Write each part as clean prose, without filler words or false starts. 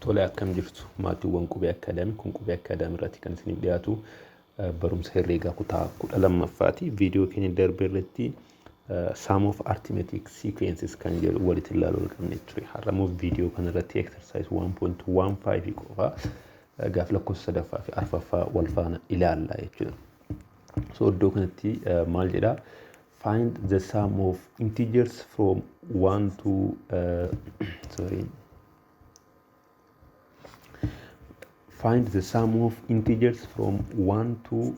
Tole akkam jirtu maatiiwwan qubee akkaadaamii kun qubee akkaadaamii irratti kan isiniif dhiyaatu barumsa herreegaa kutaa 12ffaati. Viidiyoo keenya darbe irratti sum of arithmetic sequences kan jedhu walitti ilaaluu qabne ture. Har'ammoo viidiyoo kana irratti exercise 1.15 qofa gaaf lakkoofsa sadaffaa fi arfaffaa wal faana ilaalla jechuudha. So iddoo kanatti maal jedhaa? Find the sum of integers from 1 to Find the sum of integers from 1 to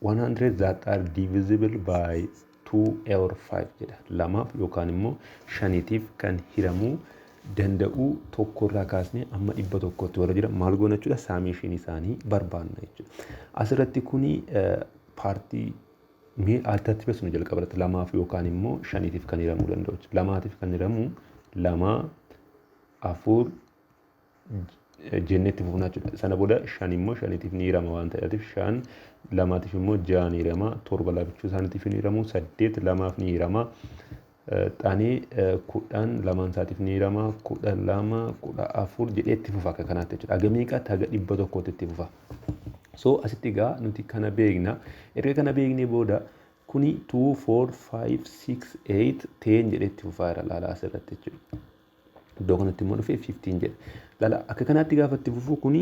100 that are divisible by 2 or 5 jedha. Lamaaf yookaan immoo shaniitiif kan hiramuu danda'u tokkorraa kaasnee amma 100tti warra jira maal goona jechuudha. Saamishiin isaanii barbaanna jechuudha. Asirratti kuni paartii mee altatti beesnu jalqabarratti lamaaf yookaan immoo shaniitiif kan hiramuu danda'u. Lamaatiif kan hiramu 2 4 jennetti fufnaa jechuudha. Sana booda shan immoo shaniitiif ni hirama waan ta'eef shan lamaatiif immoo ja'a ni hirama. Torba labichuu isaaniitiif ni hiramu. 8 lamaaf ni hirama. Xaanii 10 lamaan isaatiif ni hirama. 12 14 jedhee itti fufa akka kanaatti jechuudha. Haga meeqaatti haga 100tti itti fufa. So asitti egaa nuti kana beekna. Erga kana beeknee booda kuni 2 4 5 6 8 10 jedhee itti fufaa jira laala asirratti jechuudha. Iddoo kanatti immoo dhufee 15 jedha. Lala akka kanaatti gaafa itti fufuu kuni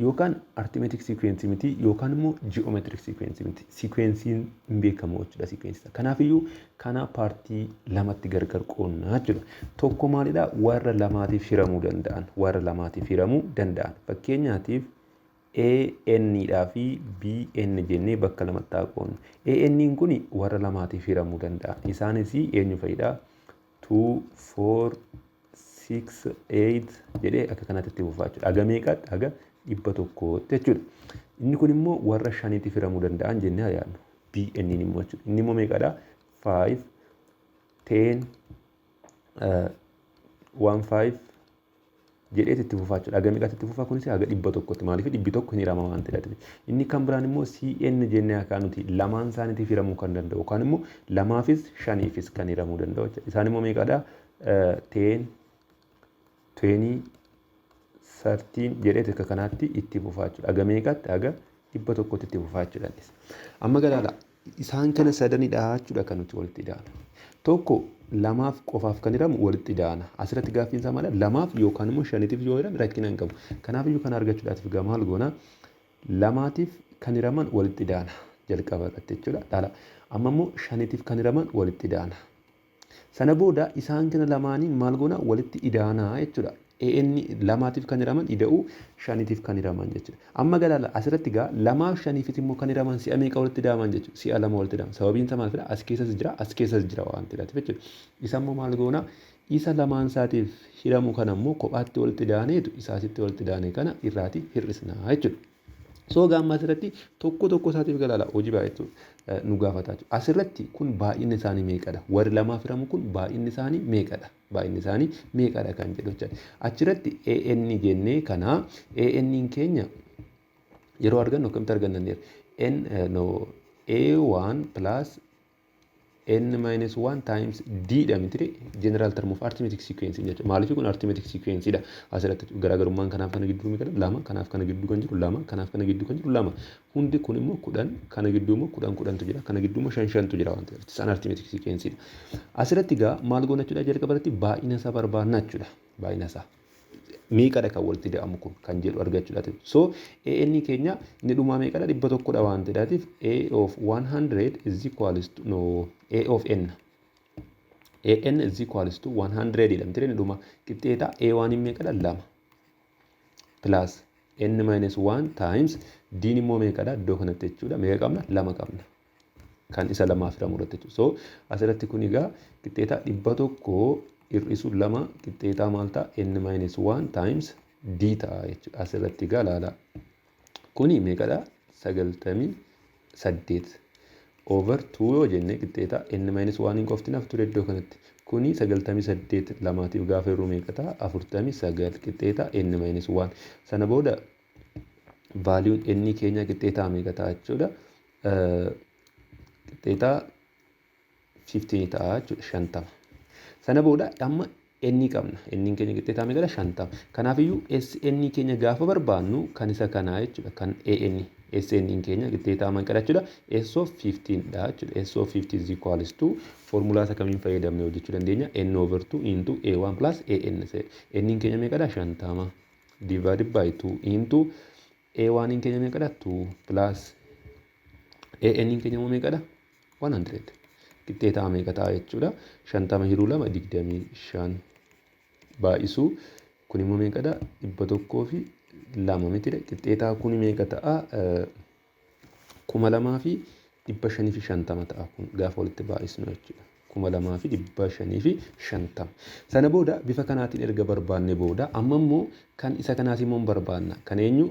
yookaan arithmetic sequence miti yookaan immoo geometric sequence miti. Sequencein hin beekamu jechuudha sequence. Kanaafiyyuu kana paartii lamatti gargar qoonnaa jechuudha. Tokko maalidha? Warra lamaatiif hiramuu danda'an. Warra lamaatiif hiramuu danda'an. Fakkeenyaatiif AN dhaa fi BN jennee bakka lamatti haa qoonnu. AN kuni warra lamaatiif hiramuu danda'an. Isaanis eenyu fa'idha? 2 4 6 8 jedhee akka kanatti itti fufaa jechuudha. Haga meeqaatti? Haga 100tti jechuudha. Inni kun immoo warra shaniitiif hiramuu danda'an jennee haa yaadnu. BN immoo jechuudha. Inni immoo meeqadha? 5 10 15 jedhee itti fufaa jechuudha. Haga meeqaatti itti fufaa kunis haga 100tti. Maaliif 100 hin hirama waan ta'eef. Inni kan biraan immoo CN jennee akka nuti lamaan isaaniitiif hiramuu kan danda'u yookaan immoo lamaafis shaniifis kan hiramuu danda'u jechuudha. Isaan immoo meeqadha? 10 20 13 jedhee akka kanaatti itti fufaa jechuudha. Haga meeqaatti? Haga 100tti itti fufaa jechuudha. Amma galaala isaan kana sadanidha jechuudha kan nuti walitti ida'anu. Tokko lamaaf qofaaf kan hiramu walitti ida'ana. Asirratti gaaffiin isaa maal? Lamaaf yookaan immoo shaniitiif yoo hirame rakkina hin qabu. Kanaafiyyuu kana argachuudhaaf egaa maal goona? Lamaatiif kan hiraman walitti ida'ana jalqaba irratti jechuudha. Amma immoo shaniitiif kan hiraman walitti ida'ana. Sana booda isaan kana lamaanii maal goona? Walitti ida'anaa jechuudha. AN lamaatiif kan hiraman ida'uu shaniitiif kan hiraman jechuudha. Amma galaala asirratti gaa lamaaf shaniifis immoo kan hiraman si'a meeqa walitti ida'aman jechuudha. Si'a lama walitti ida'aman. Sababiin isaa maal fedha? As keessas jira waan ta'eef jechuudha. Isa immoo maal goona? Isa lamaan isaatiif hiramu kana immoo kophaatti walitti ida'aneetu isaasitti walitti ida'ane kana irraati hir'isnaa jechuudha. So gaamma asirratti tokko isaatiif galaala hojii baay'eetu nu gaafata jechuudha. Asirratti kun baay'inni isaanii meeqadha? Warri lamaaf hiramu kun baay'inni isaanii meeqadha? Baay'inni isaanii meeqadha kan jedhu jechuudha. Achirratti AN jennee kana AN keenya yeroo argannu akkamitti arganna? A1 plus n minus 1 times d dha miti general term of arithmetic sequence jechuudha. Maaliif kun arithmetic sequence dha. Asirratti garaagarummaan kanaaf kana gidduu meeqadha? 2 kanaaf kana gidduu kan jiru 2 kanaaf kana gidduu kan jiru 2. Hundi kun immoo 10 kana gidduu immoo 10 tu jira. Kana gidduu immoo 5 tu jira waan ta'eef. Isaan arithmetic sequence dha. Asirratti gaa maal goona jechuudha? Jalqabarratti baay'ina isaa barbaadna jechuudha. Baay'ina isaa meeqadha kan walitti ida'amu kun kan jedhu argachuudhaaf. So AN keenya inni dhumaa meeqadha? 100dha waan ta'eef A of 100 is equals to A of n. AN is equals to 100 dha. Miti inni dhuma qixxeeta A1 meeqadha? 2 plus n minus 1 times d immoo meeqadha? Iddoo kanatti jechuudha. Meeqa qabna? 2 qabna. Kan isa lamaaf hiramu irratti jechuudha. So asirratti kun egaa qixxeeta 100 hir'isu 2 qixxeetaa maal ta'a? N minus 1 times d ta'a jechuudha. Asirratti egaa laala. Kuni meeqadha? 98 over 2 yoo jenne qixxeeta n minus 1 hin qofti naaf ture iddoo kanatti. Kuni 98 lamaatiif gaafa hir'u meeqa ta'a? 49 qixxeeta n minus 1. Sana booda vaaliyuun n keenya qixxeetaa meeqa ta'a jechuudha? Qixxeetaa 15 ta'a jechuudha. 50. Sana booda amma n qabna. N keenya qixxeetaa meeqadha? 50. Kanaafiyyuu SN keenya gaafa barbaannu kan isa kanaa jechuudha. Kan AN SN keenya qixxeetaa meeqadha jechuudha? S of 15 dha jechuudha. S of 15 is equals to formulaa isa kamiin fayyadamne hojjechuu dandeenya? N over 2 into A1 plus AN. N keenya meeqadha? 50 divided by 2 into A1 keenya meeqadha? 2 plus AN keenya meeqadha? 100. Qixxeetaa meeqa ta'a jechuudha? 50 hiruu 2 25 baay'isuu kun immoo meeqadha? 102 mitidha. Qixxeetaa kun meeqa ta'a? 2550 ta'a kun gaafa walitti baay'isnu jechuudha. 2550. Sana booda bifa kanaatiin erga barbaanne booda amma immoo kan isa kanaas immoo barbaanna. Kan eenyu?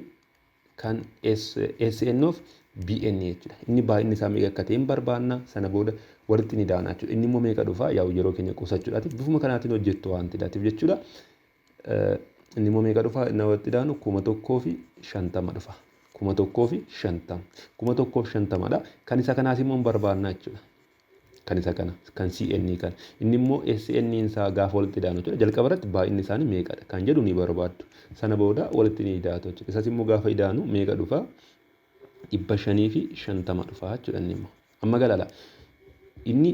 Kan SN of BN jechuudha. Inni baay'inni isaa meeqa akka ta'e barbaanna. Sana booda walitti ni daana jechuudha. Inni immoo meeqa dhufa? Yaa yeroo keenya qusachuudhaatiif bifuma kanaatiin hojjettu waan ta'eef jechuudha. Inni immoo meeqa dhufa? Inni walitti daanu 1050 dhufa. 1050. 1050 dha. Kan isa kanaas immoo barbaanna jechuudha. Kan isa kana kan CN kan inni immoo SN isaa gaafa walitti daanu jechuudha. Jalqaba irratti baay'inni isaanii meeqadha kan jedhu ni barbaaddu. Sana booda walitti ni daatu jechuudha. Isas immoo gaafa idaanu meeqa dhufa? 550 dhufa jechuudha inni immoo. Amma galala. Inni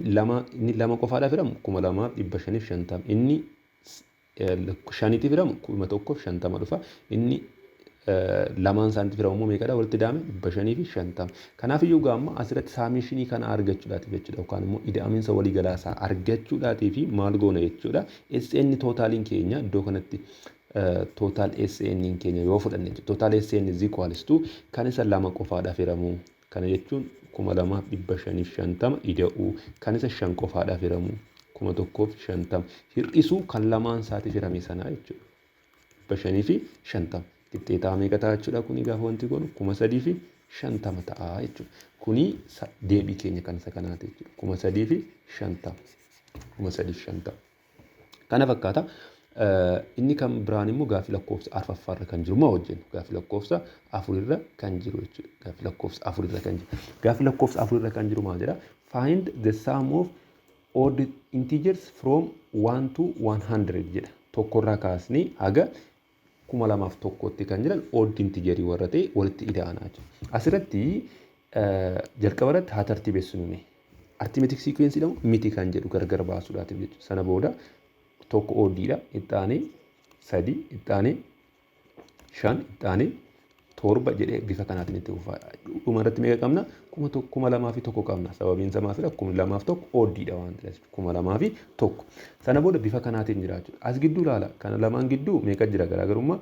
lama qofaadhaaf jedhamu 2550. Inni shaniitiif jedhamu 150 dhufa. Inni lamaan isaaniitiif jedhamu meeqadha? Walitti daame 550. Kanaaf iyyuu gaamma asirratti saamishinii kana argachuudhaatiif jechuudha. Yookaan immoo ida'amiinsa waliigalaasaa argachuudhaatiif maal goona jechuudha. SN tootaaliin keenya iddoo kanatti total SN keenya yoo fudhanne total SN is equals to kan isa lama qofaadhaaf jedhamu. Kana jechuun 2550 ida'uu kan isa 5 qofaadhaaf jedhamu 1050 hir'isuu kan lamaan isaatiif jedhame sanaa jechuudha. 550 qixxeetaa meeqa ta'a jechuudha? Kuni gaafa wanti goonu 3050 ta'a jechuudha. Kuni deebii keenya kan isa kanaati jechuudha. 3050 3050 kana fakkaata. Inni kan biraan immoo gaaffii lakkoofsa arfaffaarra kan jiru maa hojjennu? Gaaffii lakkoofsa afurirra kan jiru jechuudha. Gaaffii lakkoofsa afurirra kan jiru. Gaaffii lakkoofsa afurirra kan jiru maal jedha? Find the sum of odd integers from 1 to 100 jedha. Tokkorraa kaasnee haga 2001tti kan jiran odd integerii warra ta'e walitti ida'anaa jechuudha. Asirratti jalqaba irratti haa tartiibessinu. Arithmetic sequence jedhamu miti kan jedhu gargar baasuudhaatiif jechuudha. Sana booda tokko ooddiidha. Ittaanee 3, ittaanee 5, ittaanee 7 jedhee bifa kanaatiin itti fufaa. Dhuma irratti meeqa qabna? 2001 qabna. Sababiin isaa maafidha? 2001 ooddiidha waan ta'eef 2001. Sana booda bifa kanaatiin jira jechuudha. As gidduu ilaala. Kana lamaan gidduu meeqa jira? Garaagarummaa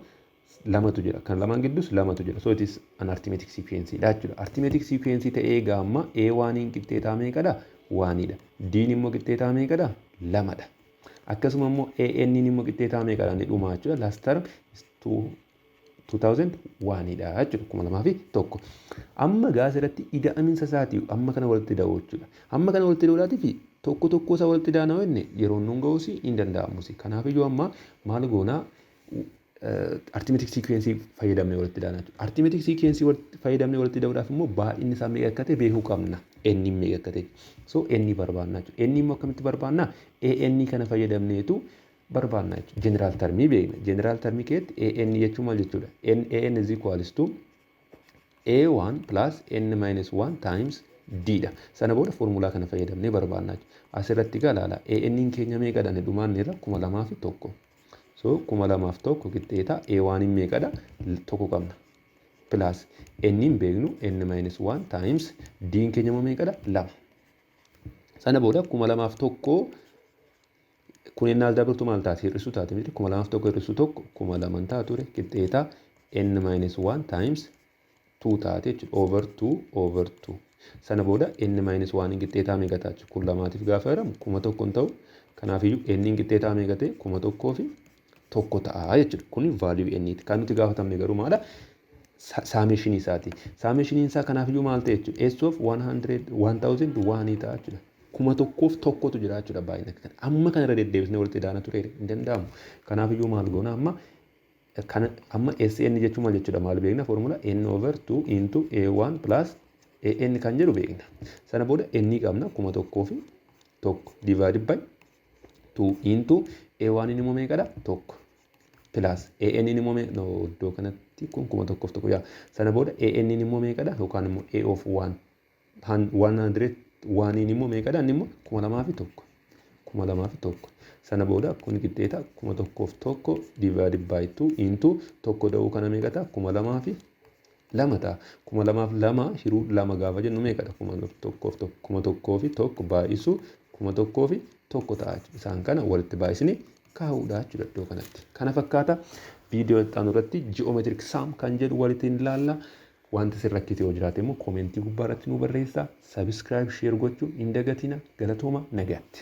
lamatu jira. Kan lamaan gidduus lamatu jira. So it is an arithmetic sequence dha jechuudha. Arithmetic sequence ta'ee gaamma A1 qixxeetaa meeqadha? 1dha. D'n immoo qixxeetaa meeqadha? 2dha. Akkasuma immoo AN immoo qixxeetaa meeqadha? Ni dhumaa jechuudha. Last term is 2001 dha jechuudha. 2001. Amma gaasirratti ida'amiinsa isaatii amma kana walitti da'u jechuudha. Amma kana walitti da'uudhaatiif tokko isaa walitti daana wenne yeroo nuun ga'uus hin danda'amusi. Kanaaf iyyuu amma maal goonaa arithmetic sequence fayyadamnee walitti daana jechuudha. Arithmetic sequence fayyadamnee walitti da'uudhaaf immoo baay'inni isaa meeqa akka ta'e beekuu qabna. N meeqa akka ta'e. So N barbaanna jechuudha. N immoo akkamitti barbaanna? AN kana fayyadamneetu barbaanna jechuudha. General termii beekna. General termii keessatti AN jechuun maal jechuudha? AN is equals to A1 plus N minus 1 times D dha. Sana booda formulaa kana fayyadamnee barbaanna jechuudha. Asirratti ilaala. AN keenya meeqadha? Ni dhumaanneerra 2001. So 2001 qixxeetaa A1 meeqadha? Tokko qabna. Plus N beeknu N minus 1 times D keenya meeqadha? 2. Sana booda 2001 kun inni aldabirtu maal taate? Hir'isuu taate miti. 2001 hir'isuu tokko 2000 taatu ture. Qixxeetaa N minus 1 times 2 taate jechuudha. Over 2. Sana booda N minus 1 qixxeetaa meeqa ta'a? Kun lamaatiif gaafa jedhamu 1000 ta'u. Kanaafiyyuu N qixxeetaa meeqa ta'e? 1001 ta'a jechuudha. Kuni value N ti. Kan nuti gaafatamne garuu maadha? Saamishinii isaati. Saamishiniin isaa kanaafiyyuu maal ta'e jechuudha? S of 1001 ta'a jechuudha. 1001tu jira jechuudha baay'ina kana. Amma kana irra deddeebisnee walitti daana ture hin danda'amu. Kanaafiyyuu maal goona amma SN jechuun maal jechuudha? Maal beekna? Formula N over 2 into A1 plus AN kan jedhu beekna. Sana booda N qabna 1001 divided by 2 into A1 immoo meeqadha? Tokko. Plus AN immoo iddoo kanatti kun 1,1 yaa. Sana booda AN immoo meeqadha? Yookaan immoo A of 101 immoo meeqadha? Inni immoo 2,100. 2,100. Sana booda kun qixxeeta 1,100 divided by 2 into tokko da'uu kana meeqadha? 2,200 ta'a. 2,200 hiruu 2 gaafa jennu meeqadha? 1,100 baay'isu 1,100 ta'a. Isaan kana walitti baay'isnee kaa'uudha jechuudha iddoo kanatti. Kana fakkaata viidiyoo itti aanu irratti geometric sum kan jedhu walitti ilaalla. Wanti isin rakkite yoo jiraate immoo koomentii gubbaa irratti nu barreessaa. Subscribe, share gochuu hin dagatina. Galatooma nagaatti.